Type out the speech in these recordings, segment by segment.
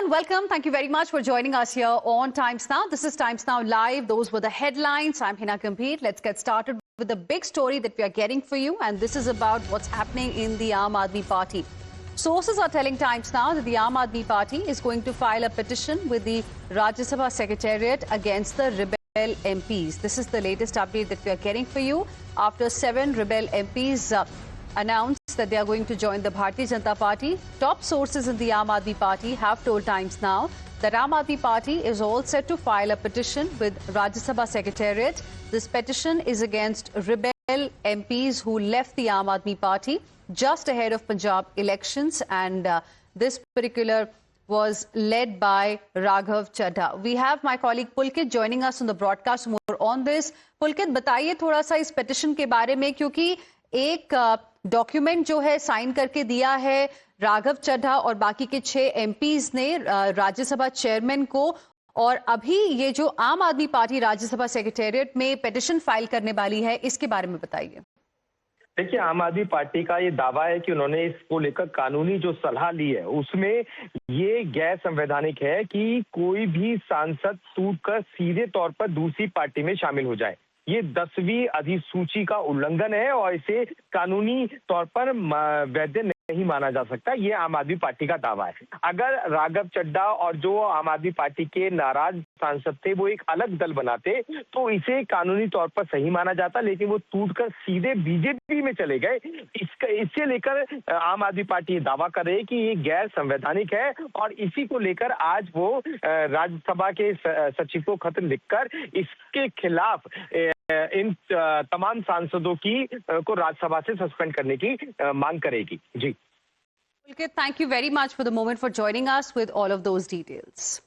everyone, welcome. Thank you very much for joining us here on Times Now. This is Times Now Live. Those were the headlines. I'm Hina Gambhir. Let's get started with the big story that we are getting for you, and this is about what's happening in the Aam Aadmi Party. Sources are telling Times Now that the Aam Aadmi Party is going to file a petition with the Rajya Sabha Secretariat against the rebel MPs. This is the latest update that we are getting for you after 7 rebel MPs announced that they are going to join the Bharatiya Janata Party. Top sources in the Aam Aadmi Party have told Times Now that Aam Aadmi Party is all set to file a petition with Rajya Sabha Secretariat. This petition is against rebel MPs who left the Aam Aadmi Party just ahead of Punjab elections, and this particular was led by Raghav Chadha. We have my colleague Pulkit joining us on the broadcast more on this. Pulkit, बताइए थोड़ा सा इस petition के बारे में, क्योंकि एक document जो है साइन करके दिया है राघव चड्ढा और बाकी के 6 एमपीज ने राज्यसभा चेयरमैन को, और अभी ये जो आम आदमी पार्टी राज्यसभा सेक्रेटेरिएट में पिटीशन फाइल करने वाली है, इसके बारे में बताइए। देखिए, आम आदमी पार्टी का ये दावा है कि उन्होंने इसको लेकर कानूनी जो सलाह ली है उसमें ये गैर संवैधानिक है कि कोई भी सांसद टूटकर सीधे तौर पर दूसरी पार्टी में शामिल हो जाए। ये 10वीं अधिसूची का उल्लंघन है और इसे कानूनी तौर पर वैध नहीं माना जा सकता। ये आम आदमी पार्टी का दावा है। अगर राघव चड्ढा और जो आम आदमी पार्टी के नाराज सांसद थे वो एक अलग दल बनाते तो इसे कानूनी तौर पर सही माना जाता, लेकिन वो टूटकर सीधे बीजेपी में चले गए। इससे लेकर आम आदमी पार्टी ये दावा कर रही है कि ये गैर संवैधानिक है और इसी को लेकर आज वो राज्यसभा के सचिव को खत लिखकर इसके खिलाफ इन तमाम सांसदों की को राज्यसभा से सस्पेंड करने की मांग करेगी। जी, Pulkit, thank you very much for the moment for joining us with all of those details.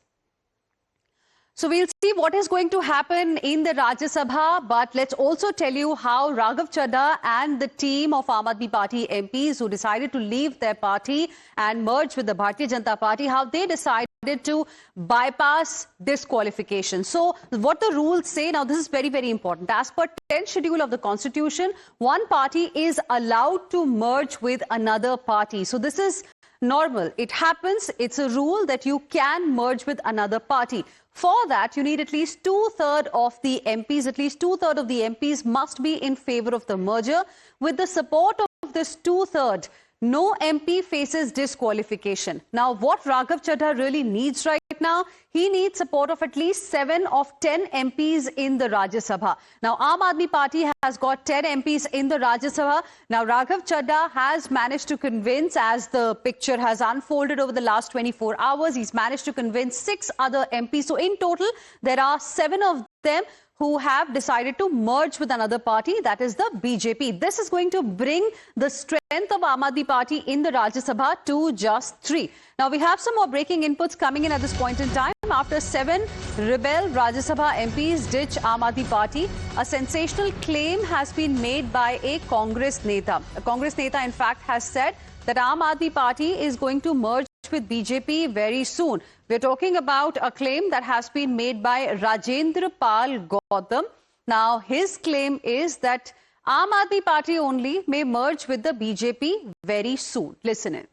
So we'll see what is going to happen in the Rajya Sabha, but let's also tell you how Raghav Chadha and the team of Aam Aadmi Party MPs who decided to leave their party and merge with the Bharatiya Janata Party, how they decided to bypass disqualification. So what the rules say, now this is very, very important. As per 10th schedule of the Constitution, one party is allowed to merge with another party. So this is normal. It happens. It's a rule that you can merge with another party. For that, you need at least 2/3 of the MPs. At least 2/3 of the MPs must be in favor of the merger. With the support of this 2/3, no MP faces disqualification. Now, what Raghav Chadha really needs right now, he needs support of at least 7 of 10 MPs in the Rajya Sabha. Now, Aam Aadmi Party has got 10 MPs in the Rajya Sabha. Now, Raghav Chadha has managed to convince, as the picture has unfolded over the last 24 hours, he's managed to convince 6 other MPs. So, in total, there are 7 of them who have decided to merge with another party, that is the BJP. This is going to bring the strength of Aam Aadmi Party in the Rajya Sabha to just 3. Now, we have some more breaking inputs coming in at this point in time. After 7 rebel Rajya Sabha MPs ditch Aam Aadmi Party, a sensational claim has been made by a Congress Neta. A Congress Neta, in fact, has said that Aam Aadmi Party is going to merge with BJP very soon. We're talking about a claim that has been made by Rajendra Pal Gautam. Now, his claim is that Aam Aadmi Party only may merge with the BJP very soon. Listen in.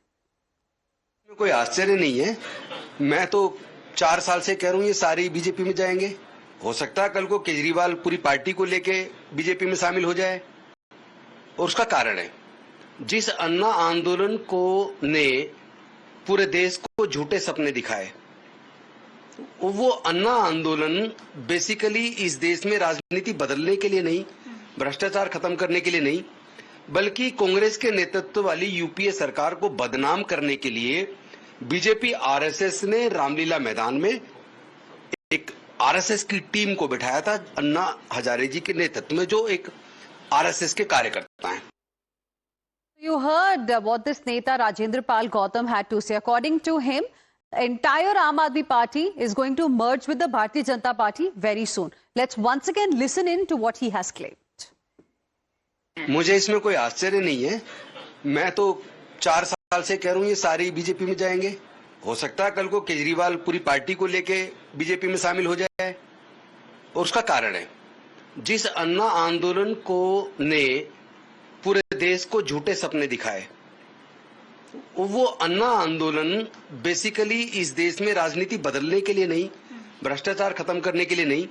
कोई आश्चर्य नहीं है। मैं तो 4 साल से कह रहा हूँ ये सारी बीजेपी में जाएंगे। हो सकता है कल को केजरीवाल पूरी पार्टी को लेके बीजेपी में शामिल हो जाए, और उसका कारण है जिस अन्ना आंदोलन को ने पूरे देश को झूठे सपने दिखाए, वो अन्ना आंदोलन बेसिकली इस देश में राजनीति बदलने के लिए नहीं, भ्रष्टाचार खत्म करने के लिए नहीं, बल्कि कांग्रेस के नेतृत्व वाली यूपीए सरकार को बदनाम करने के लिए बीजेपी आरएसएस ने रामलीला मैदान में एक आरएसएस की टीम को बिठाया था, अन्ना हजारे जी के नेतृत्व में, जो एक आरएसएस के कार्यकर्ता हैं। You heard what this Neta Rajendra Pal Gautam had to say. According to him, entire Aam Aadmi Party is going to merge with the Bharatiya Janata Party very soon. Let's once again listen in to what he has claimed. मुझे इसमें कोई आश्चर्य नहीं है। मैं तो 4 साल से कह रहा हूँ ये सारी बीजेपी में जाएंगे। हो सकता है कल को केजरीवाल पूरी पार्टी को लेके बीजेपी में शामिल हो जाए, और उसका कारण है जिस अन्ना आंदोलन को ने पूरे देश को झूठे सपने दिखाए, वो अन्ना आंदोलन बेसिकली इस देश में राजनीति बदलने के लिए नहीं, भ्रष्टाचार खत्म करने के लिए नहीं,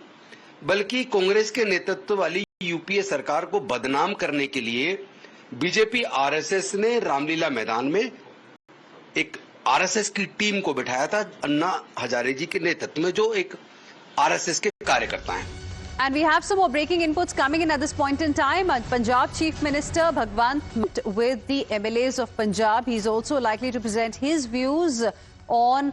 बल्कि कांग्रेस के नेतृत्व वाली यूपीए सरकार को बदनाम करने के लिए बीजेपी आरएसएस ने रामलीला मैदान में एक आरएसएस की टीम को बिठाया था, अन्ना हजारे जी के नेतृत्व में, जो एक आरएसएस के कार्यकर्ता हैं। And we have some more breaking inputs coming in at this point in time. Punjab Chief Minister Bhagwant met with the MLAs of Punjab. He's also likely to present his views on,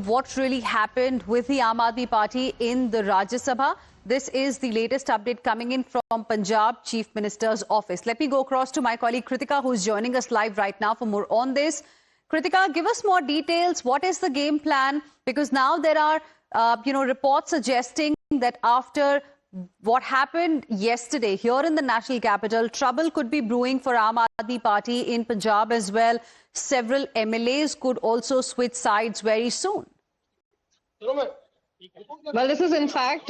what really happened with the Aam Aadmi Party in the Rajya Sabha. This is the latest update coming in from Punjab Chief Minister's office. Let me go across to my colleague Kritika, who's joining us live right now for more on this. Kritika, give us more details. What is the game plan? Because now there are, reports suggesting that after what happened yesterday here in the national capital, trouble could be brewing for Aam Aadmi Party in Punjab as well. Several MLAs could also switch sides very soon. Well, this is in fact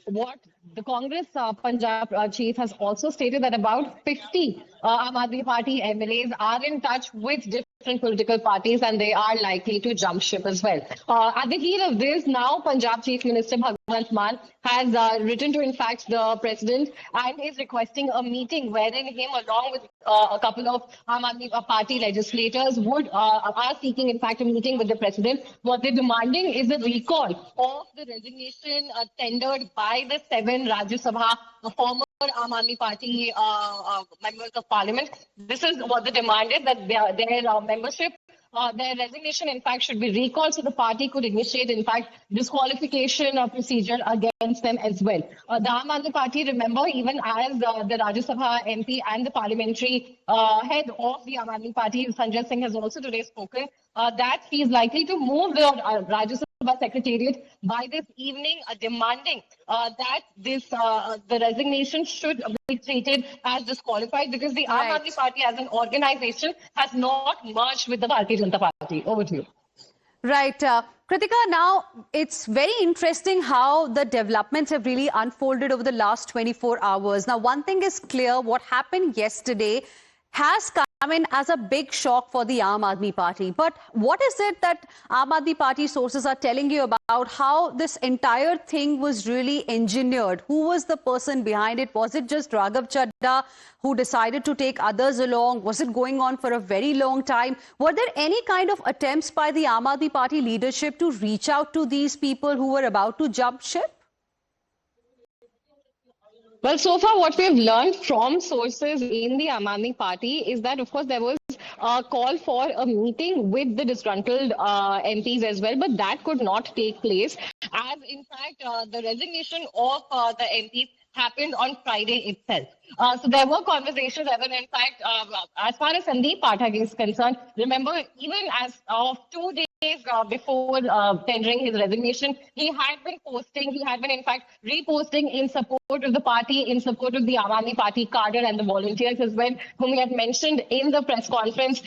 what the Congress Punjab chief has also stated, that about 50 Aam Aadmi Party MLAs are in touch with different political parties and they are likely to jump ship as well. At the heat of this, now Punjab Chief Minister Bhagwant Mann has written to, in fact, the President and is requesting a meeting wherein him, along with a couple of Aam Aadmi Party legislators, are seeking, in fact, a meeting with the President. What they're demanding is a recall of the resignation tendered by the 7 Rajya Sabha former Aam Aadmi Party members of Parliament. This is what the demand is, that their membership, their resignation, in fact, should be recalled, so the party could initiate, in fact, disqualification procedure against them as well. The Aam Aadmi Party, remember, even as the Rajya Sabha MP and the parliamentary head of the Aam Aadmi Party, Sanjay Singh, has also today spoken that he is likely to move the Rajya Sabha Secretariat by this evening, demanding that the resignation should be treated as disqualified, because the Aam Aadmi Party as an organization has not merged with the Bharatiya Janata Party. Over to you. Right. Kritika, now it's very interesting how the developments have really unfolded over the last 24 hours. Now, one thing is clear, what happened yesterday has come in as a big shock for the Aam Aadmi Party. But what is it that Aam Aadmi Party sources are telling you about how this entire thing was really engineered? Who was the person behind it? Was it just Raghav Chadha who decided to take others along? Was it going on for a very long time? Were there any kind of attempts by the Aam Aadmi Party leadership to reach out to these people who were about to jump ship? Well, so far what we have learned from sources in the Aam Aadmi Party is that, of course, there was a call for a meeting with the disgruntled MPs as well, but that could not take place, as in fact the resignation of the MPs happened on Friday itself. So there were conversations, even in fact, as far as Sandeep Pathak is concerned, remember, even as of 2 days before tendering his resignation, he had been in fact reposting in support of the party, in support of the Aam Aadmi Party cadre and the volunteers as well, whom he had mentioned in the press conference,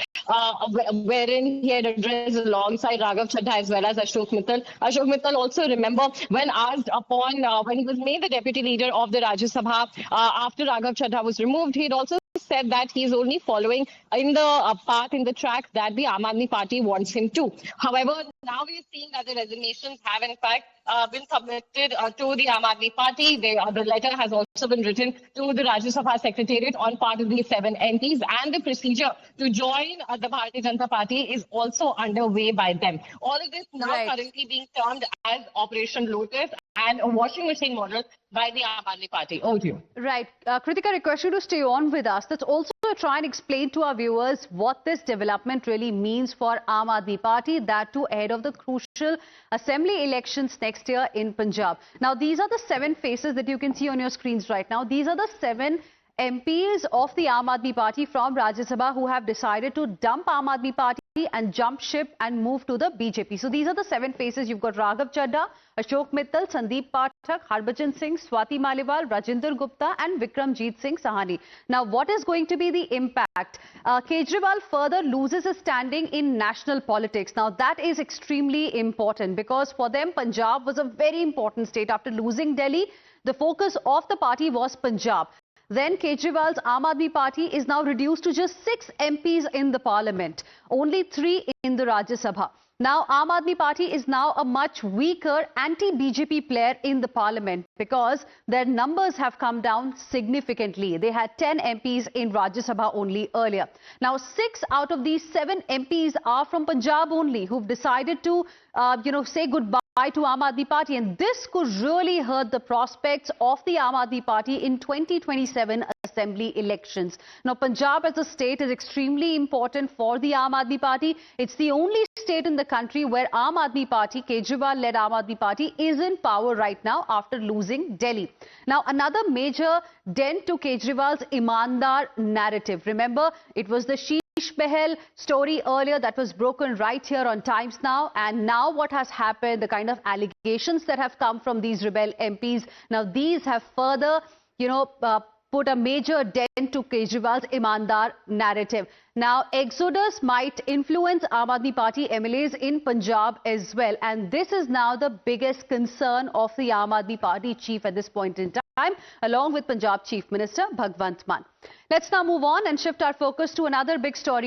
wherein he had addressed alongside Raghav Chadha as well as Ashok Mittal. Ashok Mittal also, remember, when asked upon, when he was made the deputy leader of the Rajya Sabha after Raghav Chadha was removed, he had also said that he is only following in the path, in the track that the Aam Aadmi Party wants him to. However, now we are seeing that the resignations have in fact been submitted to the Aam Aadmi Party. The letter has also been written to the Rajya Sabha Secretariat on part of the 7 MPs, and the procedure to join the Bharatiya Janata Party is also underway by them. All of this now currently being termed as Operation Lotus and a washing machine model by the Aam Aadmi Party. Over to you. Right. Kritika, request you to stay on with us. Let's also try and explain to our viewers what this development really means for Aam Aadmi Party, that too ahead of the crucial assembly elections next year in Punjab. Now, these are the 7 faces that you can see on your screens right now. These are the 7 MPs of the Aam Aadmi Party from Rajya Sabha who have decided to dump Aam Aadmi Party and jump ship and move to the BJP. So these are the 7 faces. You've got Raghav Chadha, Ashok Mittal, Sandeep Pathak, Harbhajan Singh, Swati Maliwal, Rajinder Gupta and Vikramjit Singh Sahani. Now, what is going to be the impact? Kejriwal further loses his standing in national politics. Now, that is extremely important because for them, Punjab was a very important state. After losing Delhi, the focus of the party was Punjab. then Kejriwal's Aam Aadmi Party is now reduced to just 6 MPs in the parliament, only 3 in the Rajya Sabha. Now, Aam Aadmi Party is now a much weaker anti-BJP player in the parliament because their numbers have come down significantly. They had 10 MPs in Rajya Sabha only earlier. Now, 6 out of these 7 MPs are from Punjab only, who've decided to, say goodbye to Aam Aadmi Party, and this could really hurt the prospects of the Aam Aadmi Party in 2027 assembly elections. Now, Punjab as a state is extremely important for the Aam Aadmi Party. It's the only state in the country where Aam Aadmi Party, Kejriwal-led Aam Aadmi Party, is in power right now after losing Delhi. Now, another major dent to Kejriwal's Imandar narrative. Remember, it was the Sheesh Behel story earlier that was broken right here on Times Now, and now what has happened, the kind of allegations that have come from these rebel MPs, now these have further, put a major dent to Kejriwal's Imandar narrative. Now, exodus might influence Aam Aadmi Party MLAs in Punjab as well, and this is now the biggest concern of the Aam Aadmi Party chief at this point in time, along with Punjab Chief Minister Bhagwant Mann. Let's now move on and shift our focus to another big story